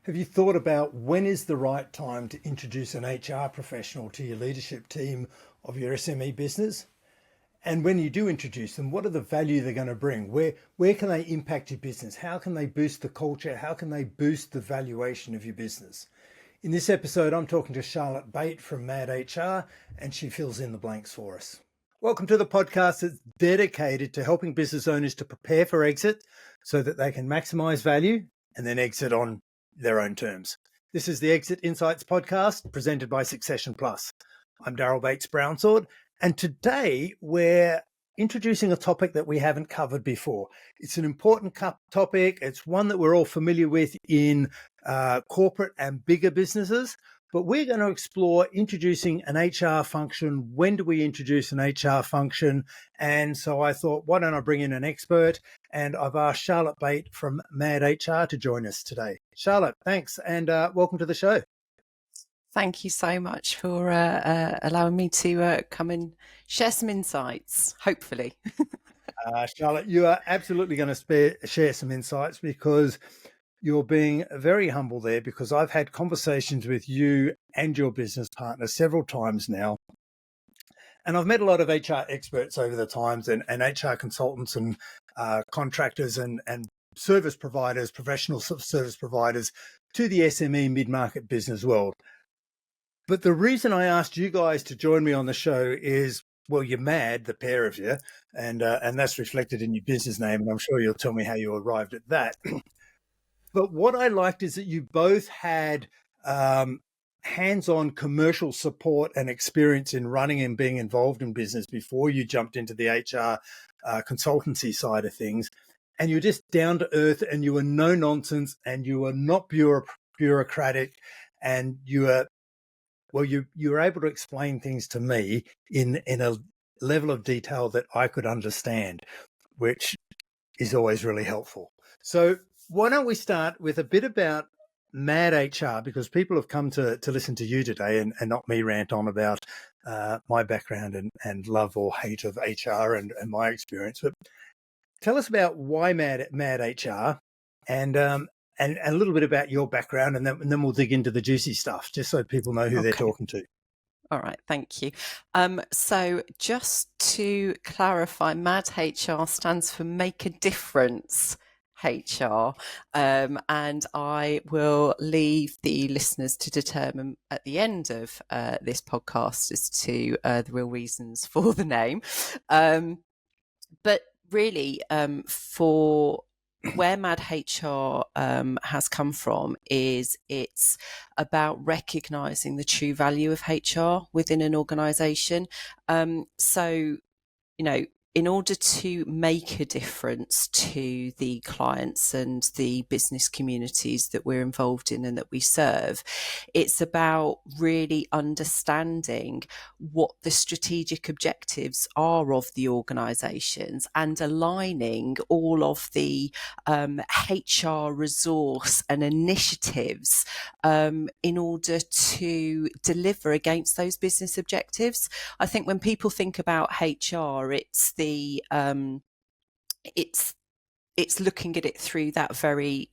Have you thought about when is the right time to introduce an HR professional to your leadership team of your SME business? And when you do introduce them, what are the value they're going to bring? Where can they impact your business? How can they boost the culture? How can they boost the valuation of your business? In this episode, I'm talking to Charlotte Bate from Mad HR, and she fills in the blanks for us. Welcome to the podcast that's dedicated to helping business owners to prepare for exit so that they can maximize value and then exit on their own terms. This is the Exit Insights podcast presented by Succession Plus. I'm Daryl Bates Brownsword, and today we're introducing a topic that we haven't covered before. It's an important topic. It's one that we're all familiar with in corporate and bigger businesses, but we're going to explore introducing an HR function. When do we introduce an HR function? And so I thought, why don't I bring in an expert? And I've asked Charlotte Bate from Mad HR to join us today. Charlotte, thanks, and welcome to the show. Thank you so much for allowing me to come and share some insights, hopefully. Charlotte, you are absolutely going to share some insights because you're being very humble there, because I've had conversations with you and your business partner several times now. And I've met a lot of HR experts over the times and HR consultants and contractors and service providers, professional service providers to the SME mid-market business world. But the reason I asked you guys to join me on the show is, well, you're mad, the pair of you, and that's reflected in your business name. And I'm sure you'll tell me how you arrived at that. But what I liked is that you both had hands-on commercial support and experience in running and being involved in business before you jumped into the HR consultancy side of things. And you're just down to earth, and you were no nonsense, and you were not bureaucratic, and you were able to explain things to me in a level of detail that I could understand, which is always really helpful. So why don't we start with a bit about Mad HR, because people have come to listen to you today and not me rant on about my background and love or hate of HR and my experience. But tell us about why Mad HR and a little bit about your background, and then we'll dig into the juicy stuff, just so people know who they're talking to. All right, thank you. So just to clarify, MAD HR stands for Make a Difference HR, and I will leave the listeners to determine at the end of this podcast as to the real reasons for the name. But really, for where Mad HR has come from is it's about recognizing the true value of HR within an organization. So, in order to make a difference to the clients and the business communities that we're involved in and that we serve, it's about really understanding what the strategic objectives are of the organizations and aligning all of the HR resource and initiatives in order to deliver against those business objectives. I think when people think about HR, it's it's looking at it through that very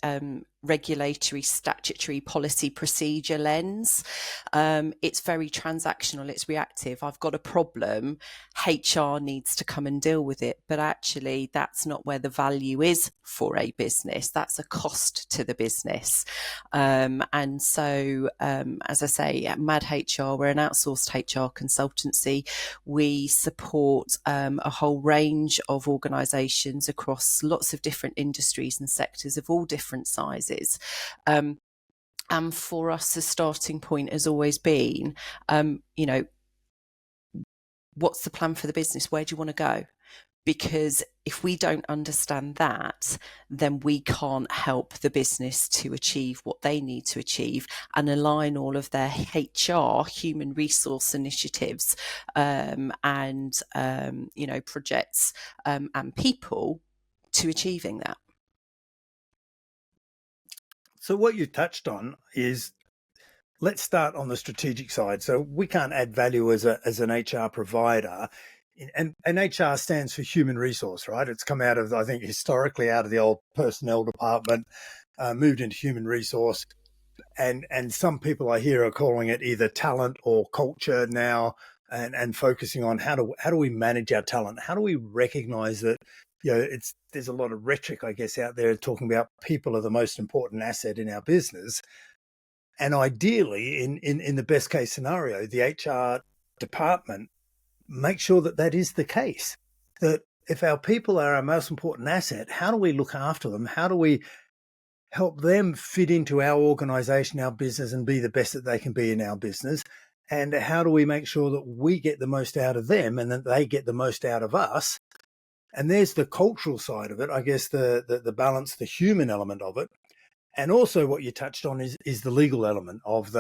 regulatory, statutory, policy, procedure lens. It's very transactional, it's reactive. I've got a problem, HR needs to come and deal with it. But actually, that's not where the value is for a business. That's a cost to the business. And so, as I say, at Mad HR, we're an outsourced HR consultancy. We support a whole range of organisations across lots of different industries and sectors of all different sizes. And for us, the starting point has always been, what's the plan for the business? Where do you want to go? Because if we don't understand that, then we can't help the business to achieve what they need to achieve and align all of their HR, human resource initiatives, and projects and people to achieving that. So what you touched on is, let's start on the strategic side. So we can't add value as an HR provider. And HR stands for human resource, right? It's come out of, I think, historically out of the old personnel department, moved into human resource. and some people I hear are calling it either talent or culture now, and focusing on how do we manage our talent? How do we recognize that, there's a lot of rhetoric, I guess, out there talking about people are the most important asset in our business. And ideally, in the best case scenario, the HR department make sure that that is the case. That if our people are our most important asset, how do we look after them? How do we help them fit into our organization, our business, and be the best that they can be in our business? And how do we make sure that we get the most out of them and that they get the most out of us? And there's the cultural side of it, I guess, the balance, the human element of it. And also what you touched on is the legal element of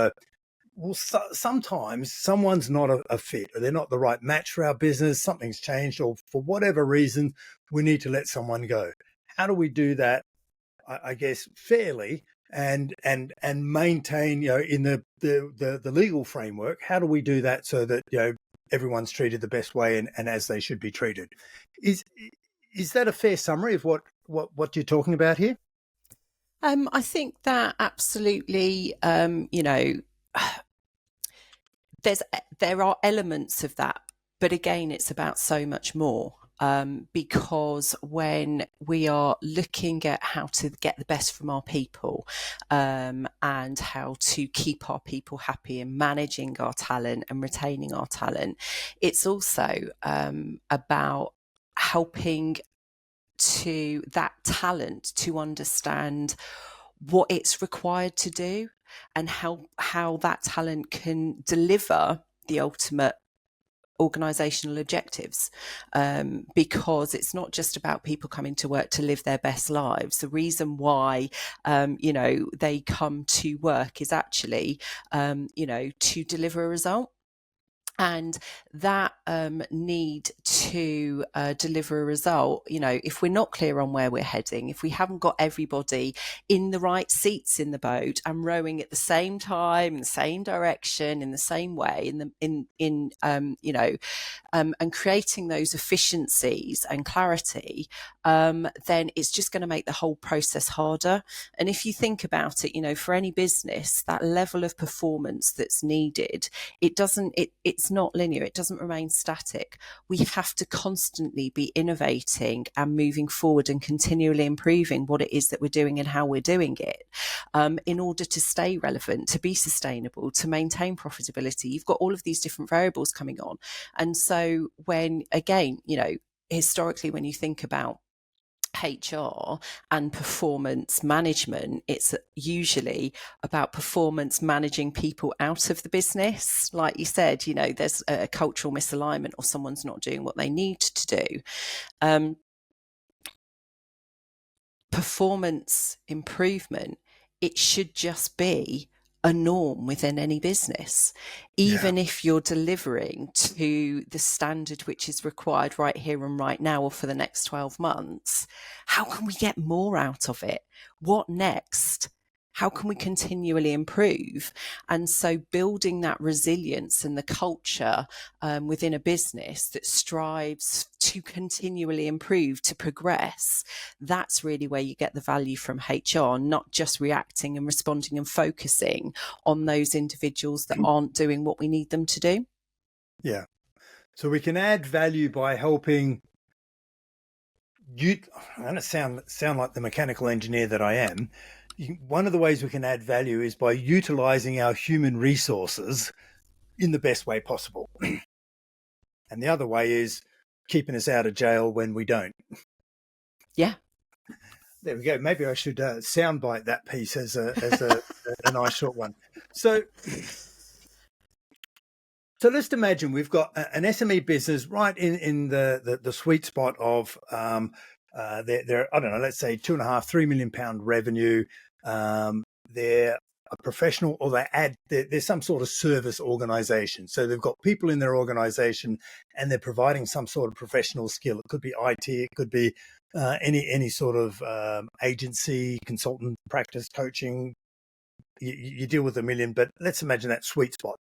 sometimes someone's not a fit, or they're not the right match for our business, something's changed, or for whatever reason, we need to let someone go. How do we do that, I guess, fairly and maintain, in the legal framework, how do we do that so that, everyone's treated the best way and as they should be treated? Is that a fair summary of what you're talking about here? I think that absolutely, there are elements of that, but again, it's about so much more. Because when we are looking at how to get the best from our people, and how to keep our people happy and managing our talent and retaining our talent, it's also about helping to that talent to understand what it's required to do and how that talent can deliver the ultimate organizational objectives, because it's not just about people coming to work to live their best lives. The reason why they come to work is actually to deliver a result. And that need to deliver a result, if we're not clear on where we're heading, if we haven't got everybody in the right seats in the boat and rowing at the same time, in the same direction, in the same way, and creating those efficiencies and clarity, then it's just going to make the whole process harder. And if you think about it, for any business, that level of performance that's needed, it's not linear. It doesn't remain static. We have to constantly be innovating and moving forward and continually improving what it is that we're doing and how we're doing it, in order to stay relevant, to be sustainable, to maintain profitability. You've got all of these different variables coming on. And so when, again, historically, when you think about HR and performance management, it's usually about performance managing people out of the business. Like you said, there's a cultural misalignment or someone's not doing what they need to do. Performance improvement, it should just be a norm within any business, even if you're delivering to the standard which is required right here and right now or for the next 12 months. How can we get more out of it? What next? How can we continually improve? And so building that resilience and the culture within a business that strives to continually improve, to progress, that's really where you get the value from HR, not just reacting and responding and focusing on those individuals that aren't doing what we need them to do. Yeah. So we can add value by helping you. I'm going to sound like the mechanical engineer that I am. One of the ways we can add value is by utilizing our human resources in the best way possible. And the other way is keeping us out of jail when we don't. Yeah. There we go. Maybe I should soundbite that piece as a nice short one. So let's imagine we've got an SME business right in the sweet spot of they're I don't know, let's say £2.5–3 million revenue. They're a professional, or they're some sort of service organization. So they've got people in their organization and they're providing some sort of professional skill. It could be IT, it could be any sort of agency, consultant, practice, coaching. You deal with a million, but let's imagine that sweet spot.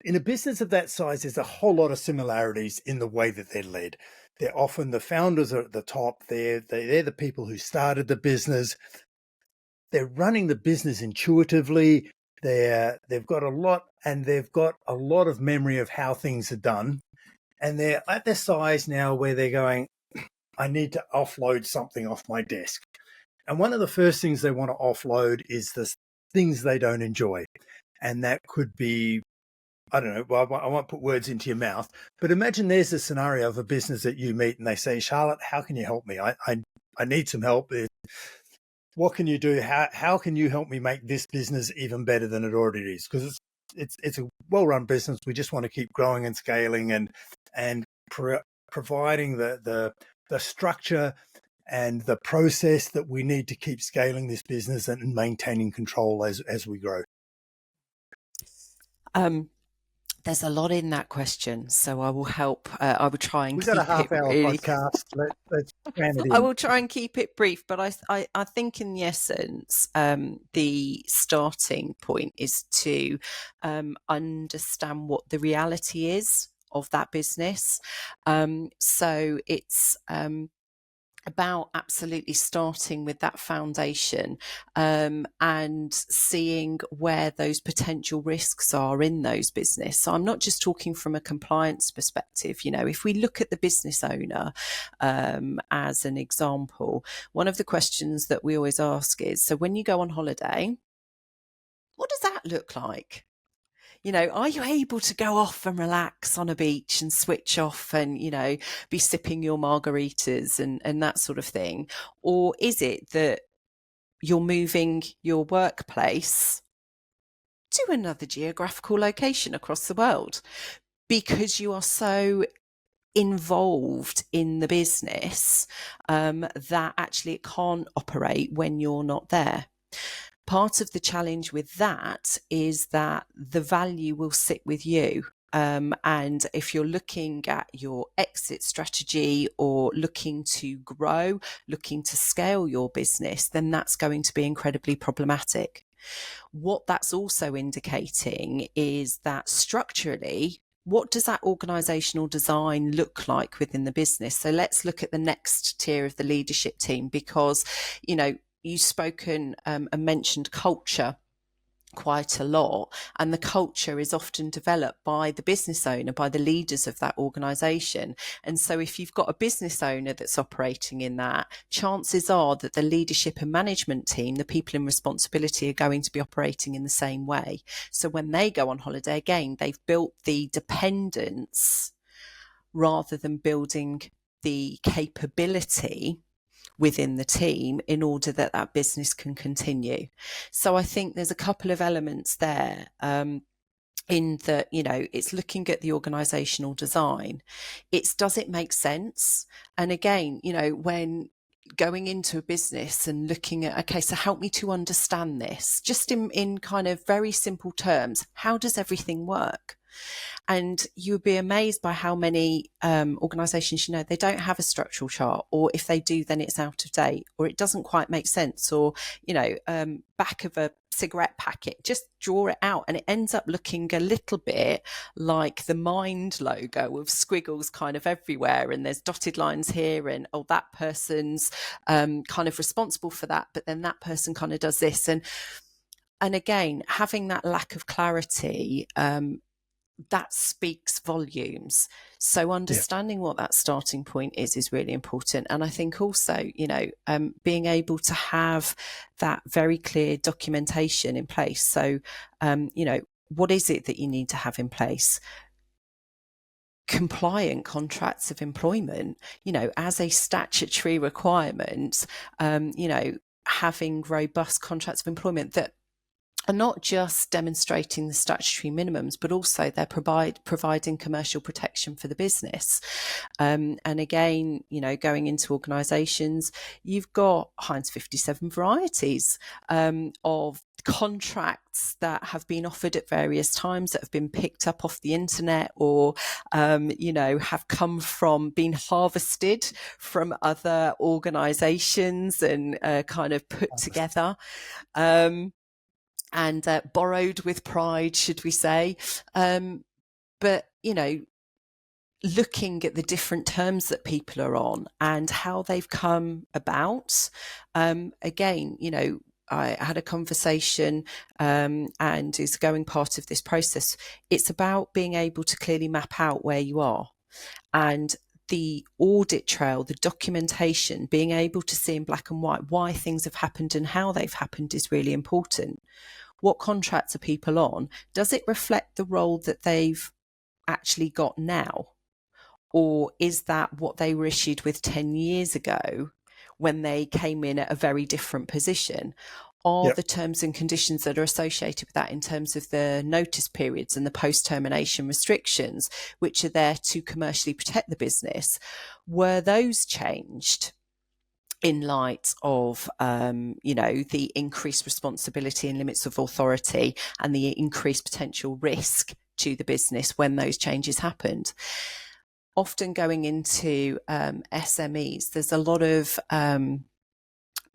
In a business of that size, there's a whole lot of similarities in the way that they're led. They're often the founders are at the top. They're the people who started the business. they're running the business intuitively. They've got a lot, and they've got a lot of memory of how things are done. And they're at the size now where they're going, I need to offload something off my desk. And one of the first things they want to offload is the things they don't enjoy. And that could be, I don't know, well, I won't put words into your mouth, but imagine there's a scenario of a business that you meet and they say, Charlotte, how can you help me? I need some help. What can you do? How can you help me make this business even better than it already is? Because it's a well-run business. We just want to keep growing and scaling and providing the structure and the process that we need to keep scaling this business and maintaining control as we grow. There's a lot in that question, so I will help. I will try and We've got a keep it half-hour really. podcast. Let's cram it in. I will try and keep it brief, but I think in the essence, the starting point is to understand what the reality is of that business. So it's about absolutely starting with that foundation, and seeing where those potential risks are in those business. So I'm not just talking from a compliance perspective. If we look at the business owner as an example, one of the questions that we always ask is, so when you go on holiday, what does that look like? Are you able to go off and relax on a beach and switch off and, be sipping your margaritas and that sort of thing? Or is it that you're moving your workplace to another geographical location across the world because you are so involved in the business that actually it can't operate when you're not there? Part of the challenge with that is that the value will sit with you. And if you're looking at your exit strategy or looking to grow, looking to scale your business, then that's going to be incredibly problematic. What that's also indicating is that structurally, what does that organizational design look like within the business? So let's look at the next tier of the leadership team, because, you've spoken and mentioned culture quite a lot, and the culture is often developed by the business owner, by the leaders of that organization. And so if you've got a business owner that's operating in that, chances are that the leadership and management team, the people in responsibility, are going to be operating in the same way. So when they go on holiday, again, they've built the dependence rather than building the capability within the team in order that that business can continue. So I think there's a couple of elements there, in that, it's looking at the organizational design. Does it make sense? And again, when going into a business and looking at, okay, so help me to understand this, just in kind of very simple terms, how does everything work? And you would be amazed by how many organizations, they don't have a structural chart, or if they do, then it's out of date, or it doesn't quite make sense, or, back of a cigarette packet, just draw it out. And it ends up looking a little bit like the Mind logo of squiggles kind of everywhere. And there's dotted lines here, and, oh, that person's kind of responsible for that, but then that person kind of does this. And again, having that lack of clarity, that speaks volumes. So understanding what that starting point is really important. And I think also, being able to have that very clear documentation in place. So, what is it that you need to have in place? Compliant contracts of employment, as a statutory requirement, having robust contracts of employment that are not just demonstrating the statutory minimums, but also they're providing commercial protection for the business. And again, going into organisations, you've got Heinz 57 varieties of contracts that have been offered at various times, that have been picked up off the internet, or have come from, been harvested from other organisations and kind of put together. And borrowed with pride, should we say. But, looking at the different terms that people are on and how they've come about, again, I had a conversation and is going part of this process. It's about being able to clearly map out where you are, and the audit trail, the documentation, being able to see in black and white why things have happened and how they've happened is really important. What contracts are people on? Does it reflect the role that they've actually got now? Or is that what they were issued with 10 years ago when they came in at a very different position? Are Yep. the terms and conditions that are associated with that in terms of the notice periods and the post-termination restrictions, which are there to commercially protect the business, were those changed in light of, the increased responsibility and limits of authority and the increased potential risk to the business when those changes happened? Often going into SMEs, there's a lot of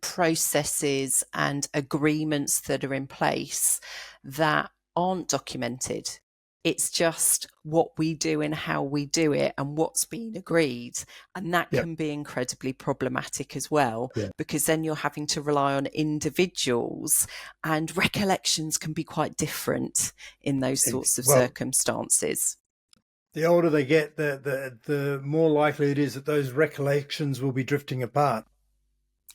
processes and agreements that are in place that aren't documented. It's just what we do and how we do it and what's been agreed. And that Yep. can be incredibly problematic as well, Yeah. because then you're having to rely on individuals, and recollections can be quite different in those sorts of Well, circumstances. the older they get, the more likely it is that those recollections will be drifting apart.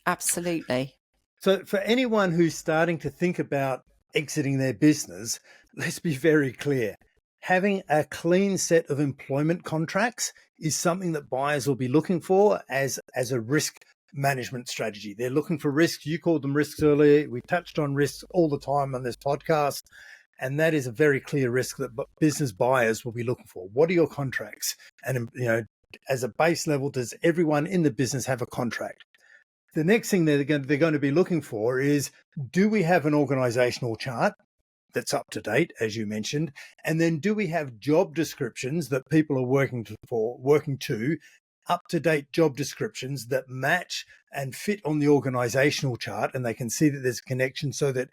Absolutely. So, for anyone who's starting to think about exiting their business, let's be very clear. Having a clean set of employment contracts is something that buyers will be looking for as a risk management strategy. They're looking for risks. You called them risks earlier. We touched on risks all the time on this podcast. And that is a very clear risk that business buyers will be looking for. What are your contracts? And, as a base level, does everyone in the business have a contract? The next thing they're going to be looking for is, do we have an organizational chart that's up to date, as you mentioned? And then do we have job descriptions that people are working to, up to date job descriptions that match and fit on the organizational chart, and they can see that there's a connection so that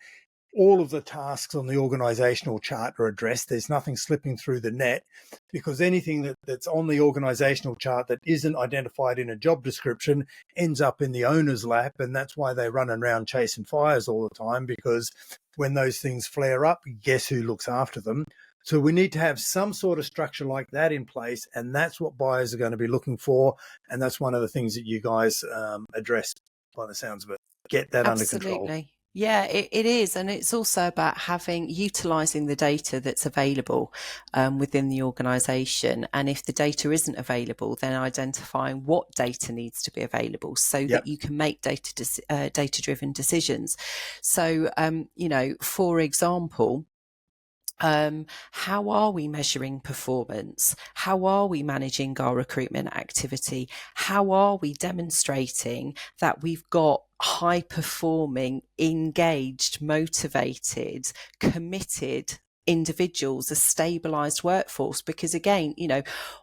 all of the tasks on the organizational chart are addressed. There's nothing slipping through the net, because anything that's on the organizational chart that isn't identified in a job description ends up in the owner's lap. And that's why they run around chasing fires all the time, because when those things flare up, guess who looks after them? So we need to have some sort of structure like that in place. And that's what buyers are going to be looking for. And that's one of the things that you guys address by the sounds of it. Get that under control. Absolutely. Yeah, it is. And it's also about utilising the data that's available within the organisation. And if the data isn't available, then identifying what data needs to be available so Yep. that you can make data-driven decisions. So, for example, how are we measuring performance? How are we managing our recruitment activity? How are we demonstrating that we've got high performing, engaged, motivated, committed individuals, a stabilized workforce? Because again,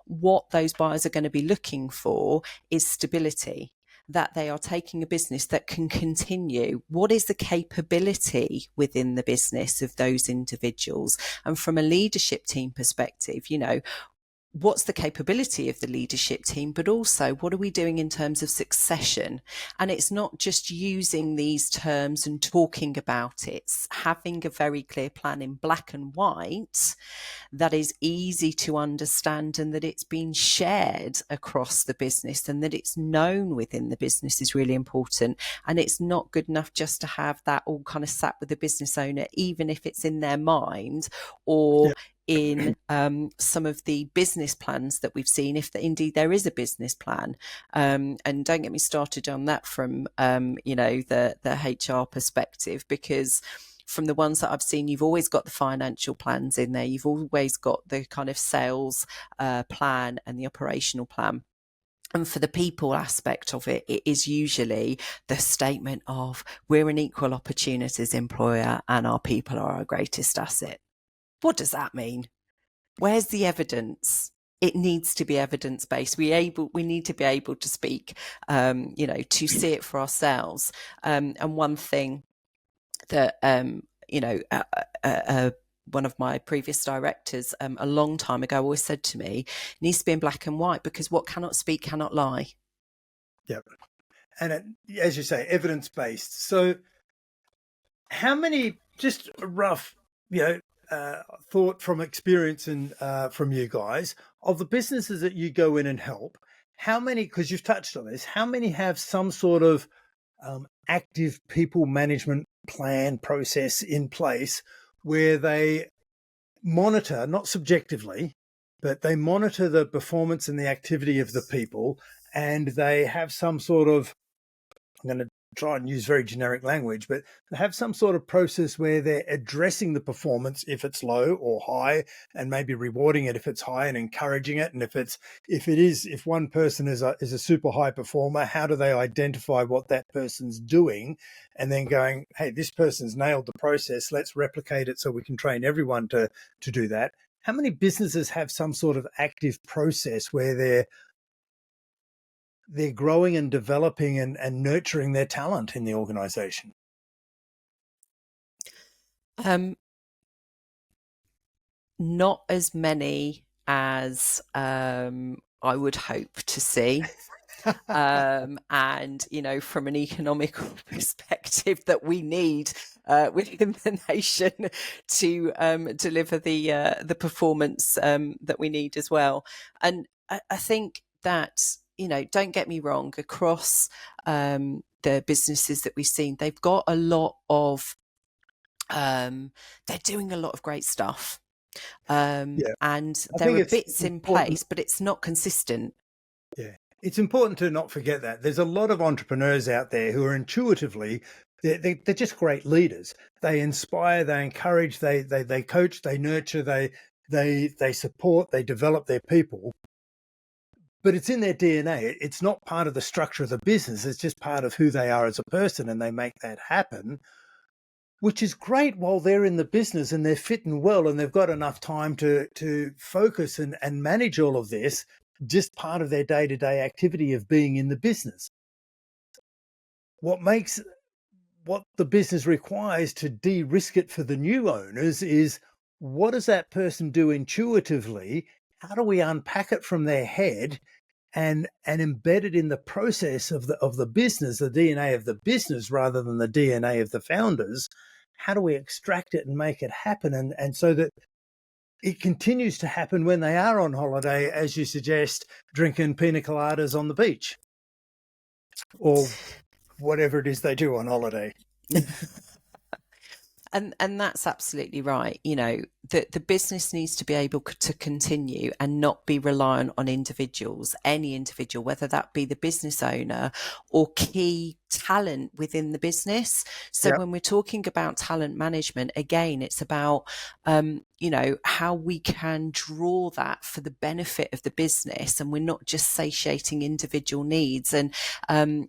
what those buyers are going to be looking for is stability, that they are taking a business that can continue. What is the capability within the business of those individuals? And from a leadership team perspective, what's the capability of the leadership team, but also what are we doing in terms of succession? And it's not just using these terms and talking about it. It's having a very clear plan in black and white that is easy to understand, and that it's been shared across the business and that it's known within the business is really important. And it's not good enough just to have that all kind of sat with the business owner, even if it's in their mind or Yep. in some of the business plans that we've seen, if indeed there is a business plan. And don't get me started on that from, the HR perspective, because from the ones that I've seen, you've always got the financial plans in there. You've always got the kind of sales plan and the operational plan. And for the people aspect of it, it is usually the statement of, we're an equal opportunities employer and our people are our greatest asset. What does that mean? Where's the evidence? It needs to be evidence-based. We need to be able to speak, to see it for ourselves. And one thing that, one of my previous directors a long time ago always said to me, needs to be in black and white, because what cannot speak cannot lie. Yep. And as you say, evidence-based. So how many, just a rough, you know, thought from experience and from you guys, of the businesses that you go in and help, how many, because you've touched on this, how many have some sort of active people management plan process in place where they monitor, not subjectively, but they monitor the performance and the activity of the people, and they have some sort of, I'm going to try and use very generic language, but they have some sort of process where they're addressing the performance if it's low or high, and maybe rewarding it if it's high and encouraging it. And if one person is a super high performer, how do they identify what that person's doing, and then going, hey, this person's nailed the process, let's replicate it so we can train everyone to do that. How many businesses have some sort of active process where they're growing and developing and nurturing their talent in the organization? Not as many as I would hope to see. And, you know, from an economical perspective that we need within the nation to deliver the performance that we need as well. And I think that, you know, don't get me wrong, across the businesses that we've seen, they've got a lot of, they're doing a lot of great stuff. Yeah, And I there think are it's bits in important. place, but it's not consistent. Yeah, it's important to not forget that there's a lot of entrepreneurs out there who are intuitively, they're just great leaders. They inspire, they encourage, they coach, they nurture, they support, they develop their people. But it's in their DNA. It's not part of the structure of the business. It's just part of who they are as a person, and they make that happen, which is great while they're in the business and they're fitting well and they've got enough time to focus and manage all of this, just part of their day-to-day activity of being in the business. What the business requires to de-risk it for the new owners is, what does that person do intuitively? How do we unpack it from their head and embed it in the process of the business, the DNA of the business rather than the DNA of the founders? How do we extract it and make it happen? And so that it continues to happen when they are on holiday, as you suggest, drinking pina coladas on the beach or whatever it is they do on holiday. And that's absolutely right. You know, the business needs to be able to continue and not be reliant on individuals, any individual, whether that be the business owner or key talent within the business. So Yeah. when we're talking about talent management, again, it's about, you know, how we can draw that for the benefit of the business, and we're not just satiating individual needs. And,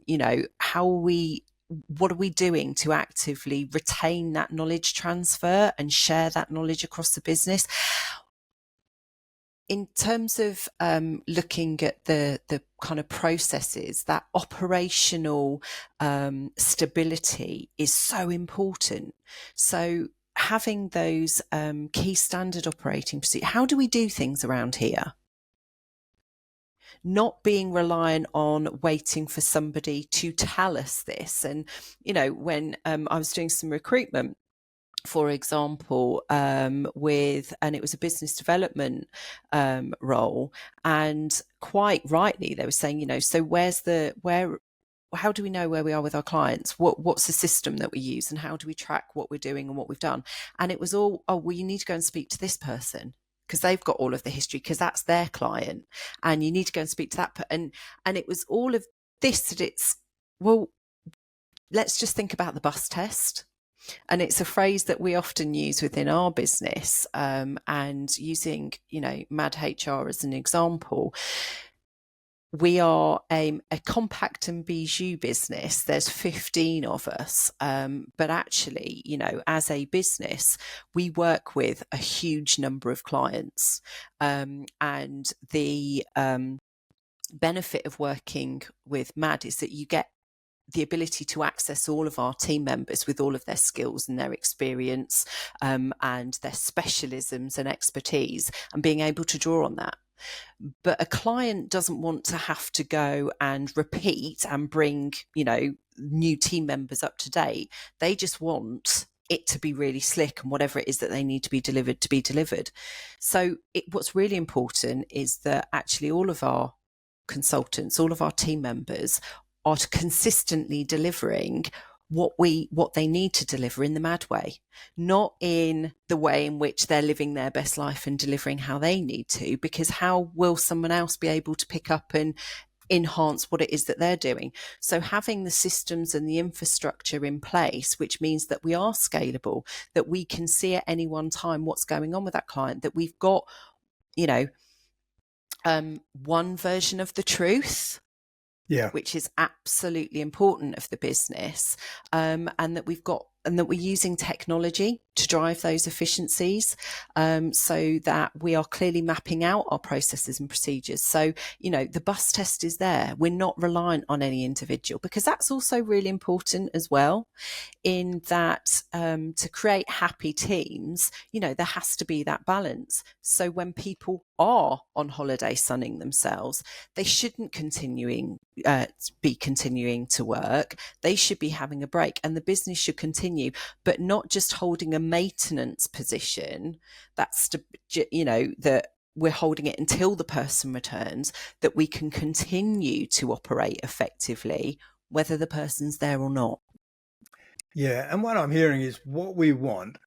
you know, what are we doing to actively retain that knowledge transfer and share that knowledge across the business? In terms of looking at the kind of processes, that operational stability is so important. So having those key standard operating procedures, how do we do things around here? Not being reliant on waiting for somebody to tell us this. And, you know, when I was doing some recruitment, for example, and it was a business development role, and quite rightly they were saying, you know, so how do we know where we are with our clients? What's the system that we use, and how do we track what we're doing and what we've done? And it was all, oh, well, you need to go and speak to this person because they've got all of the history, because that's their client, and you need to go and speak to that. And it was all of this, that it's, well, let's just think about the bus test. And it's a phrase that we often use within our business, and using, you know, Mad HR as an example. We are a compact and bijou business. There's 15 of us. But actually, you know, as a business, we work with a huge number of clients. And the benefit of working with MAD is that you get the ability to access all of our team members with all of their skills and their experience, and their specialisms and expertise, and being able to draw on that. But a client doesn't want to have to go and repeat and bring, you know, new team members up to date. They just want it to be really slick and whatever it is that they need to be delivered. So what's really important is that actually all of our consultants, all of our team members are consistently delivering what they need to deliver in the mad way, not in the way in which they're living their best life and delivering how they need to, because how will someone else be able to pick up and enhance what it is that they're doing? So having the systems and the infrastructure in place, which means that we are scalable, that we can see at any one time what's going on with that client, that we've got, one version of the truth, which is absolutely important of the business, and that we're using technology to drive those efficiencies, so that we are clearly mapping out our processes and procedures. So, the bus test is there. We're not reliant on any individual, because that's also really important as well, in that to create happy teams, there has to be that balance. So when people are on holiday sunning themselves, they shouldn't be continuing to work. They should be having a break, and the business should continue, but not just holding a maintenance position. That's that we're holding it until the person returns, that we can continue to operate effectively, whether the person's there or not. Yeah, and what I'm hearing is what we want,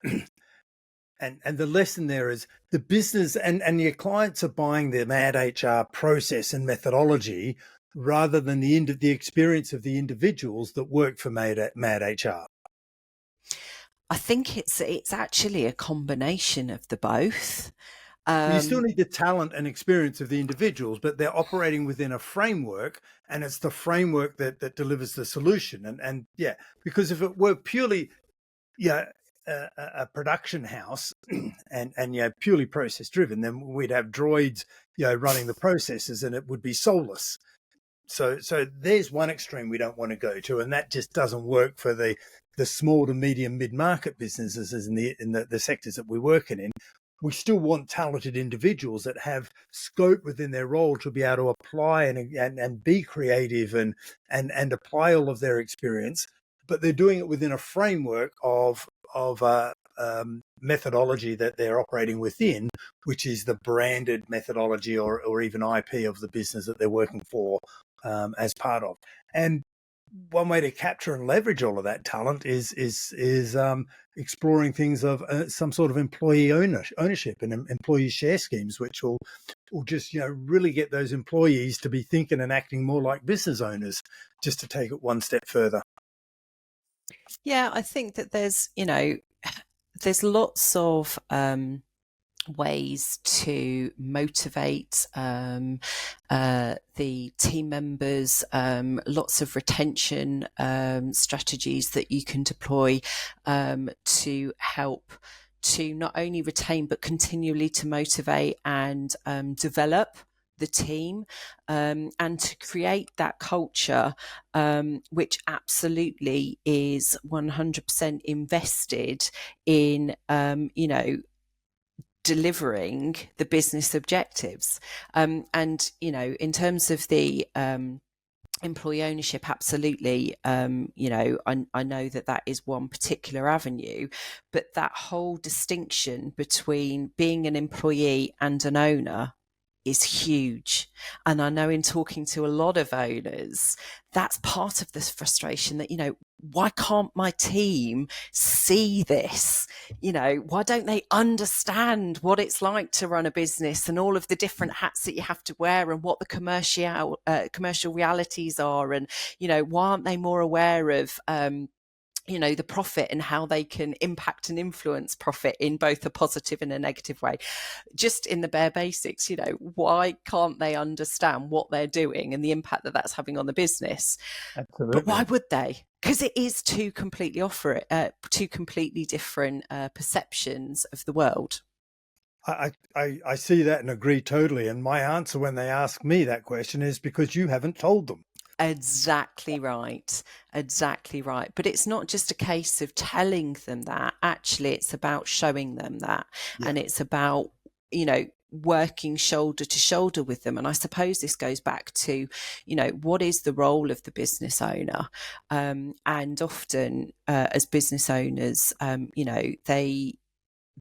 and the lesson there is the business and your clients are buying the Mad HR process and methodology rather than the experience of the individuals that work for Mad HR. I think it's actually a combination of the both. You still need the talent and experience of the individuals, but they're operating within a framework, and it's the framework that delivers the solution. And yeah, because if it were purely a production house and purely process driven, then we'd have droids running the processes, and it would be soulless. So there's one extreme we don't want to go to, and that just doesn't work for the small to medium mid-market businesses in the sectors that we're working in. We still want talented individuals that have scope within their role to be able to apply and be creative and apply all of their experience, but they're doing it within a framework of methodology that they're operating within, which is the branded methodology or even IP of the business that they're working for as part of. And one way to capture and leverage all of that talent is exploring things of some sort of employee ownership and employee share schemes, which will just really get those employees to be thinking and acting more like business owners, just to take it one step further. Yeah, I think that there's lots of ways to motivate the team members, lots of retention strategies that you can deploy to help to not only retain but continually to motivate and develop the team, and to create that culture which absolutely is 100% invested in delivering the business objectives. And in terms of the employee ownership, absolutely, I know that is one particular avenue, but that whole distinction between being an employee and an owner is huge. And I know in talking to a lot of owners, that's part of this frustration that, why can't my team see this? Why don't they understand what it's like to run a business and all of the different hats that you have to wear and what the commercial realities are? And, why aren't they more aware of, the profit and how they can impact and influence profit in both a positive and a negative way? Just in the bare basics, why can't they understand what they're doing and the impact that that's having on the business? Absolutely. But why would they? Because it is two completely different perceptions of the world. I see that and agree totally. And my answer when they ask me that question is because you haven't told them. Exactly right. But it's not just a case of telling them that. Actually, it's about showing them that. Yeah. And it's about, working shoulder to shoulder with them. And I suppose this goes back to, what is the role of the business owner? And often, as business owners,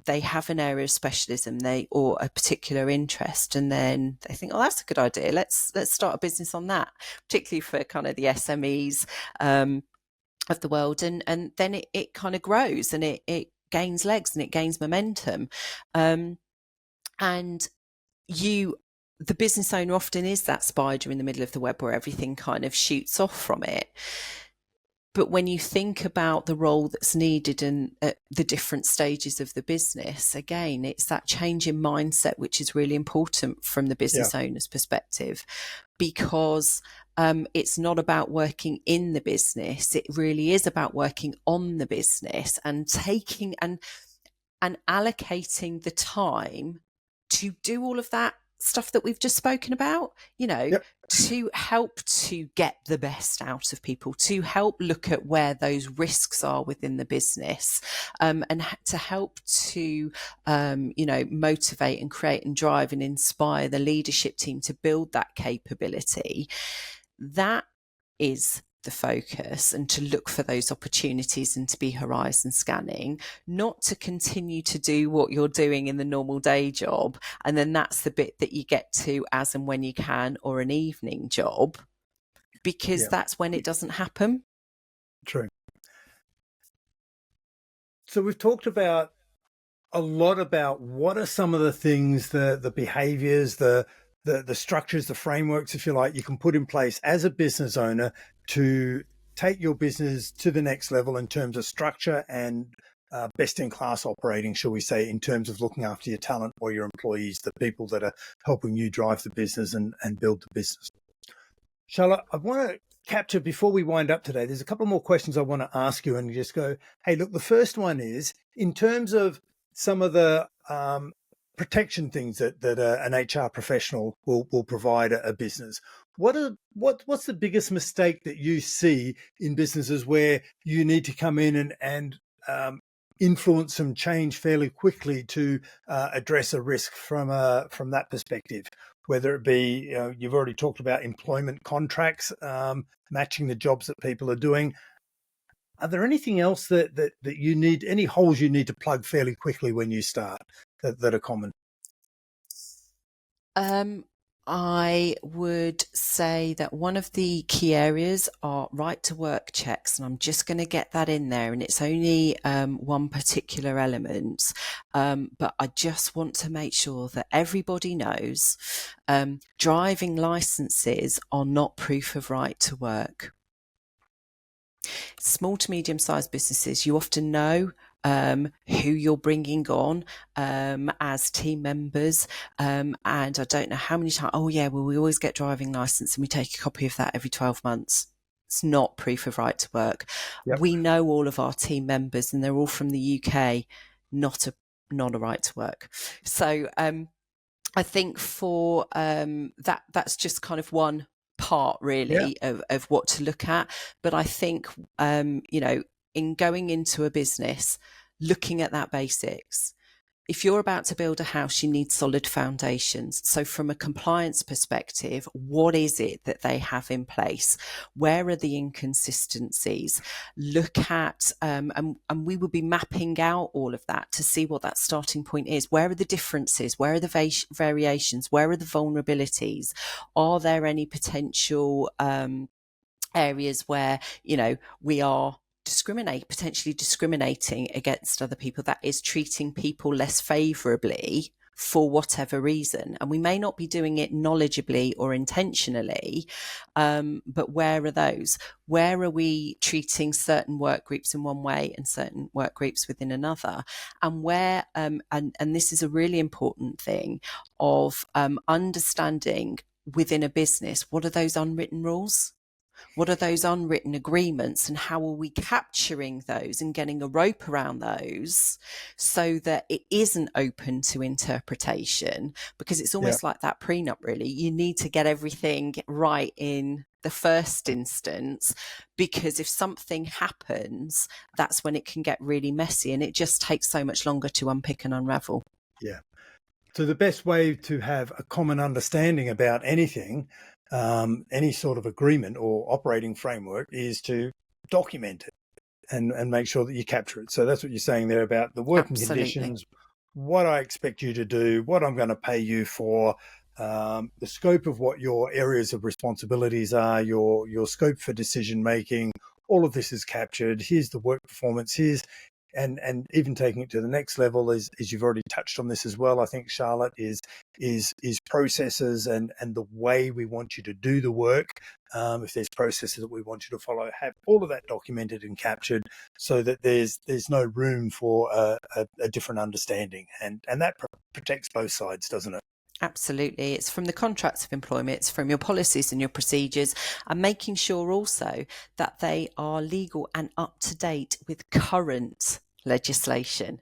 they have an area of specialism, or a particular interest, and then they think, oh, that's a good idea. Let's start a business on that, particularly for kind of the SMEs of the world, and then it kind of grows, and it gains legs, and it gains momentum, and the business owner often is that spider in the middle of the web where everything kind of shoots off from it. But when you think about the role that's needed in the different stages of the business, again, it's that change in mindset, which is really important from the business owner's perspective, because it's not about working in the business. It really is about working on the business and taking and allocating the time to do all of that stuff that we've just spoken about, to help to get the best out of people, to help look at where those risks are within the business, and to help to, motivate and create and drive and inspire the leadership team to build that capability. That is the focus, and to look for those opportunities and to be horizon scanning, not to continue to do what you're doing in the normal day job. And then that's the bit that you get to as and when you can, or an evening job, because that's when it doesn't happen. True. So we've talked about a lot about what are some of the things, the behaviors, the structures, the frameworks, if you like, you can put in place as a business owner to take your business to the next level in terms of structure and best in class operating, shall we say, in terms of looking after your talent or your employees, the people that are helping you drive the business and build the business. Charlotte, I want to capture, before we wind up today, there's a couple more questions I want to ask you and just go, hey, look, the first one is, in terms of some of the protection things that an HR professional will provide a business, what's the biggest mistake that you see in businesses where you need to come in and influence some change fairly quickly to address a risk from that perspective? Whether it be, you've already talked about employment contracts, matching the jobs that people are doing. Are there anything else that you need, any holes you need to plug fairly quickly when you start that are common? I would say that one of the key areas are right to work checks, and I'm just going to get that in there, and it's only one particular element, but I just want to make sure that everybody knows driving licenses are not proof of right to work. Small to medium-sized businesses, you often know who you're bringing on as team members, and I don't know how many times, we always get driving license and we take a copy of that every 12 months. It's not proof of right to work. Yep. We know all of our team members, and they're all from the UK, not a right to work. So I think for that's just kind of one part really of what to look at. But I think in going into a business, looking at that basics. If you're about to build a house, you need solid foundations. So from a compliance perspective, what is it that they have in place? Where are the inconsistencies? Look at, and we will be mapping out all of that to see what that starting point is. Where are the differences? Where are the variations? Where are the vulnerabilities? Are there any potential areas where, we are potentially discriminating against other people, that is treating people less favourably for whatever reason? And we may not be doing it knowledgeably or intentionally, but where are those? Where are we treating certain work groups in one way and certain work groups within another? And where, and this is a really important thing of understanding within a business, what are those unwritten rules? What are those unwritten agreements, and how are we capturing those and getting a rope around those so that it isn't open to interpretation? Because it's almost like that prenup, really. You need to get everything right in the first instance, because if something happens, that's when it can get really messy, and it just takes so much longer to unpick and unravel. Yeah. So the best way to have a common understanding about anything, any sort of agreement or operating framework, is to document it and make sure that you capture it. So that's what you're saying there about the working Absolutely. conditions, what I expect you to do, what I'm going to pay you for, the scope of what your areas of responsibilities are, your scope for decision making. All of this is captured. Here's the work performance. And even taking it to the next level, is you've already touched on this as well, I think, Charlotte, is processes and the way we want you to do the work. If there's processes that we want you to follow, have all of that documented and captured, so that there's no room for a different understanding, and that protects both sides, doesn't it? Absolutely. It's from the contracts of employment, it's from your policies and your procedures, and making sure also that they are legal and up to date with current legislation.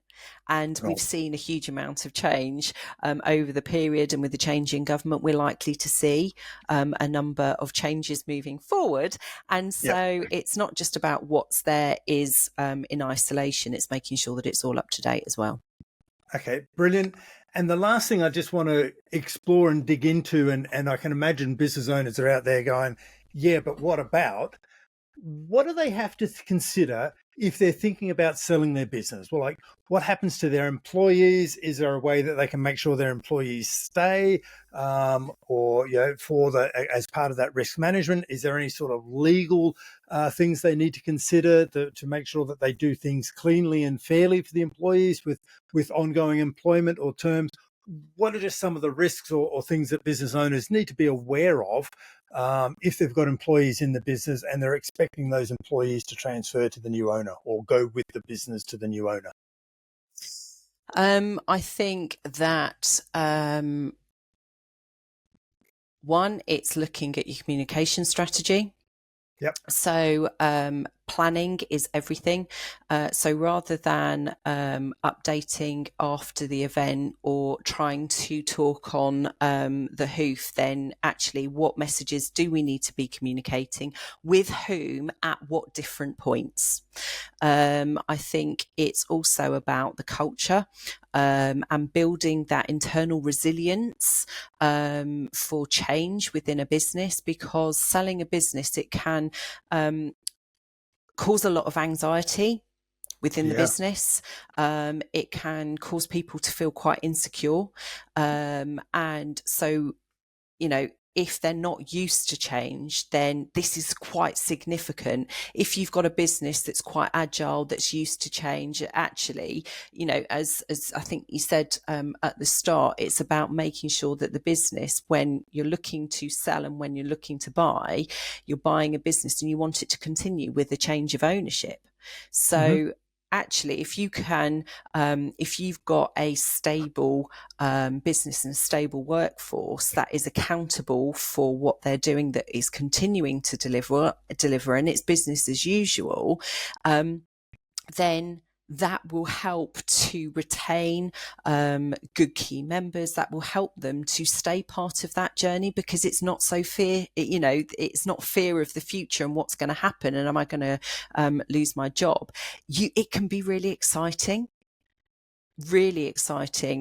And we've seen a huge amount of change over the period, and with the change in government, we're likely to see a number of changes moving forward. And so it's not just about what's there is in isolation, it's making sure that it's all up to date as well. Okay, brilliant. And the last thing I just want to explore and dig into, and I can imagine business owners are out there going, yeah, but what about? What do they have to consider if they're thinking about selling their business? Well, like, what happens to their employees? Is there a way that they can make sure their employees stay, or as part of that risk management? Is there any sort of legal things they need to consider to make sure that they do things cleanly and fairly for the employees with ongoing employment or terms? What are just some of the risks or things that business owners need to be aware of if they've got employees in the business and they're expecting those employees to transfer to the new owner or go with the business to the new owner? I think that one, it's looking at your communication strategy. Yep. So planning is everything. So rather than updating after the event or trying to talk on the hoof, then actually what messages do we need to be communicating with whom at what different points? I think it's also about the culture and building that internal resilience for change within a business, because selling a business, it can cause a lot of anxiety within the business. It can cause people to feel quite insecure. And so, if they're not used to change, then this is quite significant. If you've got a business that's quite agile, that's used to change, actually, as I think you said at the start, it's about making sure that the business, when you're looking to sell and when you're looking to buy, you're buying a business and you want it to continue with a change of ownership. So actually, if you can, if you've got a stable business and a stable workforce that is accountable for what they're doing, that is continuing to deliver, and it's business as usual, then that will help to retain good key members. That will help them to stay part of that journey, because it's not so it's not fear of the future and what's going to happen and am I going to lose my job. It can be really exciting.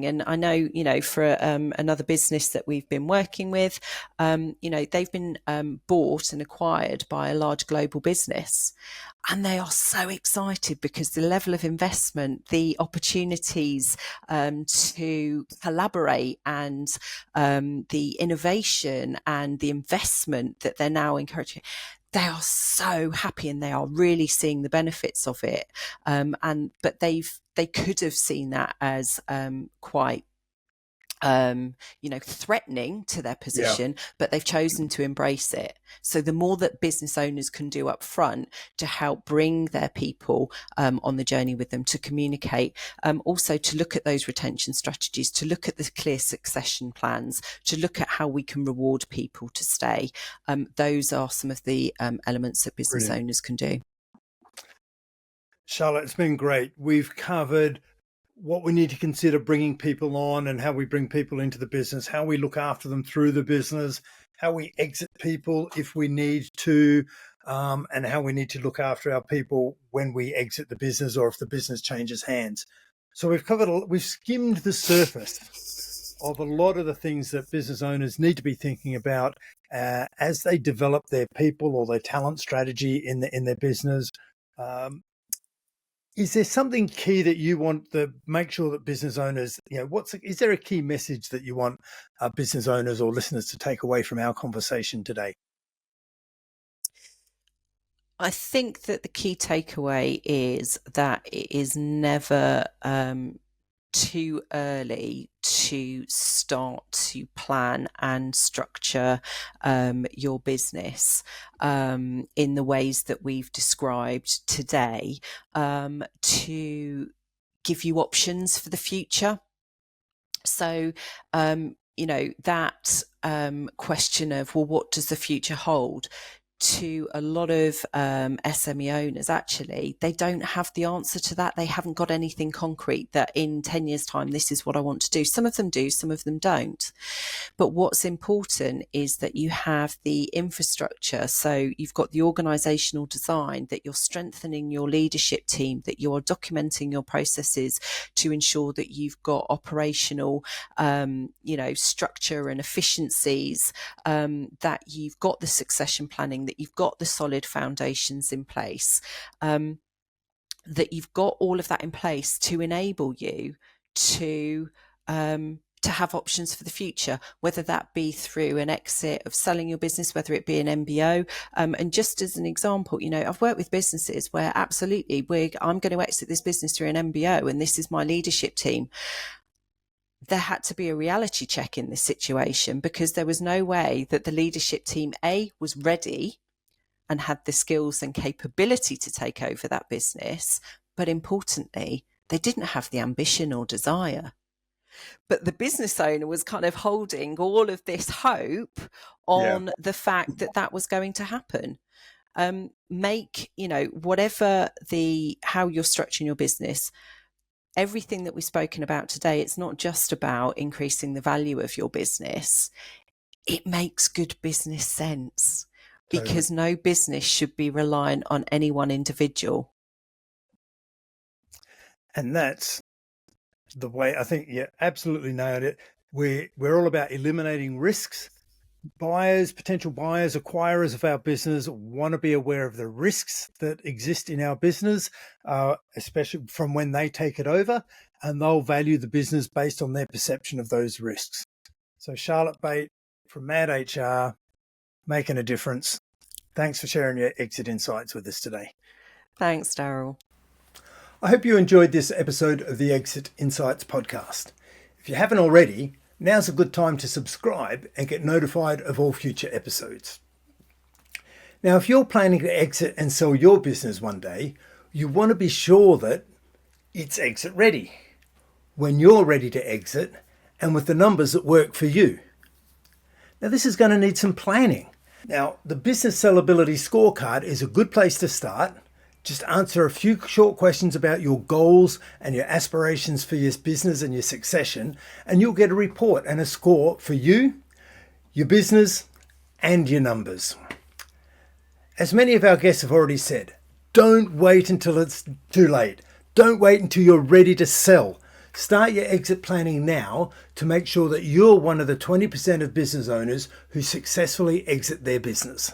And I know, for another business that we've been working with, they've been bought and acquired by a large global business, and they are so excited because the level of investment, the opportunities to collaborate, and the innovation and the investment that they're now encouraging, they are so happy and they are really seeing the benefits of it. But they could have seen that as quite threatening to their position, but they've chosen to embrace it. So the more that business owners can do up front to help bring their people on the journey with them, to communicate, also to look at those retention strategies, to look at the clear succession plans, to look at how we can reward people to stay. Those are some of the elements that business owners can do. Charlotte, it's been great. We've covered what we need to consider bringing people on and how we bring people into the business, how we look after them through the business, how we exit people if we need to, and how we need to look after our people when we exit the business or if the business changes hands. So we've skimmed the surface of a lot of the things that business owners need to be thinking about as they develop their people or their talent strategy in their business. Is there something key that you want to make sure that business owners, is there a key message that you want business owners or listeners to take away from our conversation today? I think that the key takeaway is that it is never too early to start to plan and structure your business in the ways that we've described today, to give you options for the future. So, that question of, well, what does the future hold? To a lot of SME owners, actually, they don't have the answer to that. They haven't got anything concrete that in 10 years' time, this is what I want to do. Some of them do, some of them don't. But what's important is that you have the infrastructure. So you've got the organisational design, that you're strengthening your leadership team, that you are documenting your processes to ensure that you've got operational, structure and efficiencies, that you've got the succession planning, that you've got the solid foundations in place, that you've got all of that in place to enable you to have options for the future, whether that be through an exit of selling your business, whether it be an MBO. And just as an example, I've worked with businesses where absolutely I'm going to exit this business through an MBO, and this is my leadership team. There had to be a reality check in this situation, because there was no way that the leadership team, A, was ready and had the skills and capability to take over that business. But importantly, they didn't have the ambition or desire. But the business owner was kind of holding all of this hope on the fact that that was going to happen. Make, whatever how you're structuring your business, everything that we've spoken about today, it's not just about increasing the value of your business. It makes good business sense, because no business should be reliant on any one individual. And that's the way, I think, absolutely nailed it. We're all about eliminating risks. Potential buyers, acquirers of our business want to be aware of the risks that exist in our business, especially from when they take it over, and they'll value the business based on their perception of those risks. So Charlotte Bate from Mad HR, making a difference. Thanks for sharing your exit insights with us today. Thanks, Daryl. I hope you enjoyed this episode of the Exit Insights podcast. If you haven't already, now's a good time to subscribe and get notified of all future episodes. Now, if you're planning to exit and sell your business one day, you want to be sure that it's exit ready, when you're ready to exit, and with the numbers that work for you. Now, this is going to need some planning. Now, the Business Sellability Scorecard is a good place to start. Just answer a few short questions about your goals and your aspirations for your business and your succession, and you'll get a report and a score for you, your business, and your numbers. As many of our guests have already said, don't wait until it's too late. Don't wait until you're ready to sell. Start your exit planning now to make sure that you're one of the 20% of business owners who successfully exit their business.